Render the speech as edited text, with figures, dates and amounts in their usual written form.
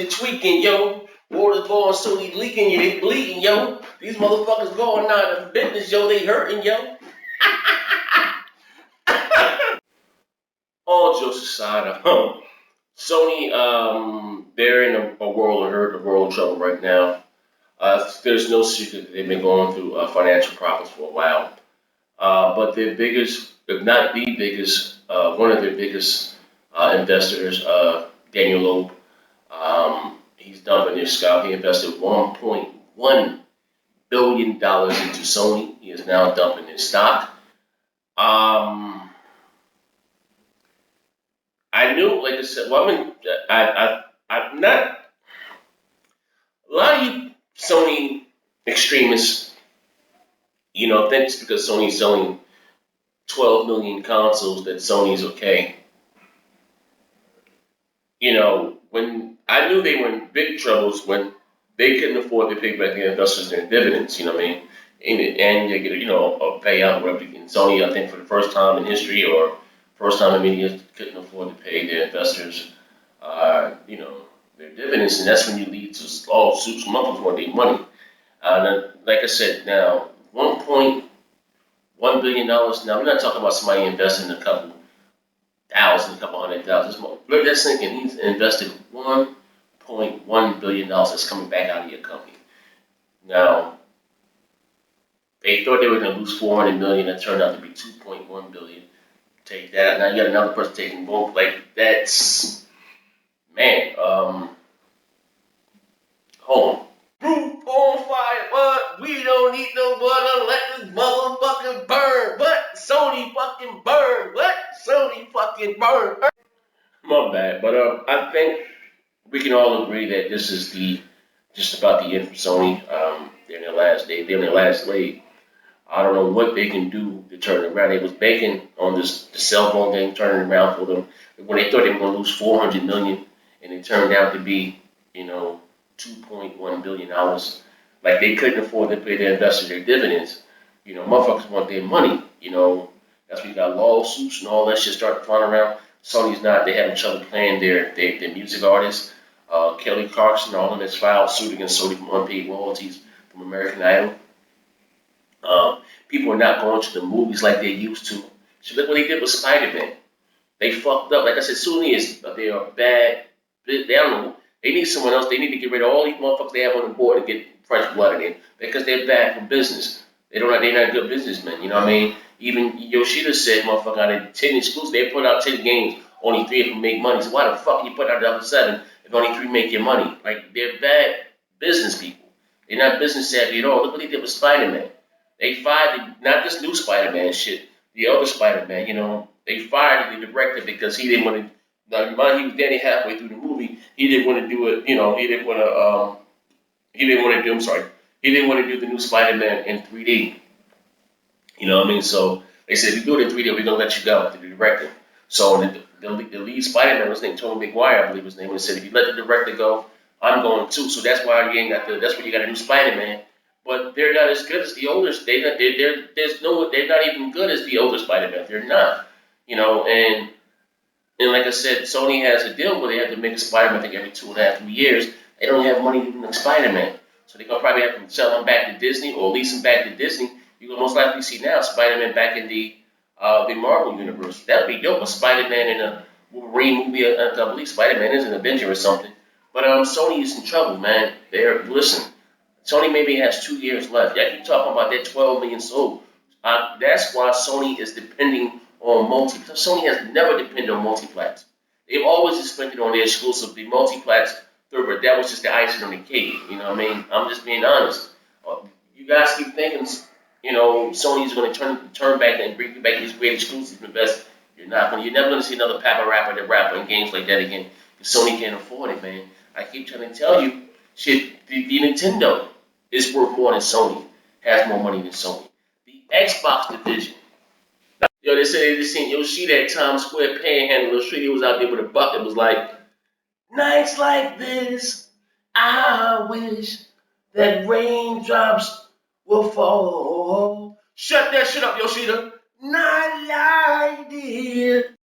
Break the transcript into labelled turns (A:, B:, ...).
A: to tweaking, yo. Water's going, Sony leaking, they bleeding, yo. These motherfuckers going out of business, yo. They hurting, yo. All jokes aside, Sony, they're in a world of hurt, a world of trouble right now. There's no secret that they've been going through financial problems for a while. But their biggest, if not the biggest, one of their biggest investors, Daniel Loeb, he's dumping his stock. He invested $1.1 billion into Sony. He is now dumping his stock. I knew, like I said, well, I'm not, a lot of you Sony extremists, think it's because Sony's selling 12 million consoles that Sony's okay. When I knew they were in big troubles when they couldn't afford to pay back the investors their dividends, you know what I mean? And they get, a payout, whatever. And Sony, I think for the first time in history or first time in media, couldn't afford to pay their investors, their dividends. And that's when you lead to lawsuits from others want their money. Like I said, now, $1.1 billion. Now, I'm not talking about somebody investing a couple thousand, a couple hundred thousand. Look, that's thinking he's invested $1.1 billion that's coming back out of your company. Now, they thought they were going to lose $400 million. It turned out to be $2.1 billion. Take that. Now you got another person taking both. Like, that's, man, hold on. Roof on fire, what? We don't need no water, let this motherfucker burn. What? Sony fucking burn. What? Sony fucking burn. My bad, but I think we can all agree that this is just about the end for Sony. They're in their last day. They're in their last leg. I don't know what they can do to turn it around. They was banking on the cell phone thing turning around for them. When they thought they were going to lose $400 million, and it turned out to be, $2.1 billion. Like, they couldn't afford to pay their investors their dividends. Motherfuckers want their money. That's when you got lawsuits and all that shit started flying around. Sony's not. They having trouble paying their music artists. Kelly Clarkson, all of them has filed suit against Sony for unpaid royalties from American Idol. People are not going to the movies like they used to. So look what they did with Spider-Man. They fucked up. Like I said, Sony they are bad. They don't know. They need someone else. They need to get rid of all these motherfuckers they have on the board and get fresh blood in because they're bad for business. They're not good businessmen. You know what I mean? Even Yoshida said, motherfucker, out of 10 exclusives, they put out 10 games, only 3 of them make money. So why the fuck you put out the other 7 if only 3 make your money? Like, they're bad business people. They're not business savvy at all. Look what they did with Spider-Man. They fired not this new Spider-Man shit, the other Spider-Man, they fired the director because he didn't want to, he was Danny halfway through the movie, he didn't want to do it, he didn't want to do the new Spider-Man in 3D. You know what I mean? So they said, if you do it in 3D, we're going to let you go, to the director. So the lead Spider-Man was named Tobey Maguire, I believe his name was, said, if you let the director go, I'm going too. So that's why that's why you got a new Spider-Man. But they're not as good as the older. They're not even good as the older Spider-Man. They're not, And like I said, Sony has a deal where they have to make a Spider-Man, I think, every 2.5, 3 years. They don't have money to make Spider-Man, so they're gonna probably have to sell him back to Disney or lease him back to Disney. You're gonna most likely see now Spider-Man back in the Marvel universe. That'd be dope. A Spider-Man in a Wolverine movie. I believe Spider-Man is an Avenger or something. But Sony is in trouble, man. Listen. Sony maybe has 2 years left. I keep talking about that 12 million sold. That's why Sony is depending on multi-plats. Sony has never depended on multi-plats. They've always depended on their exclusive, the multi-plats. But that was just the icing on the cake. You know what I mean? I'm just being honest. You guys keep thinking, Sony's going to turn back and bring back these great exclusives and best. You're never going to see another Papa rapper that rap in games like that again. Because Sony can't afford it, man. I keep trying to tell you, shit, the Nintendo is worth more than Sony, has more money than Sony. The Xbox division. They said they just seen Yoshida at Times Square panhandle. Yoshida was out there with a bucket. Was like, nights like this, I wish that raindrops will fall. Shut that shit up, Yoshida. Not like this.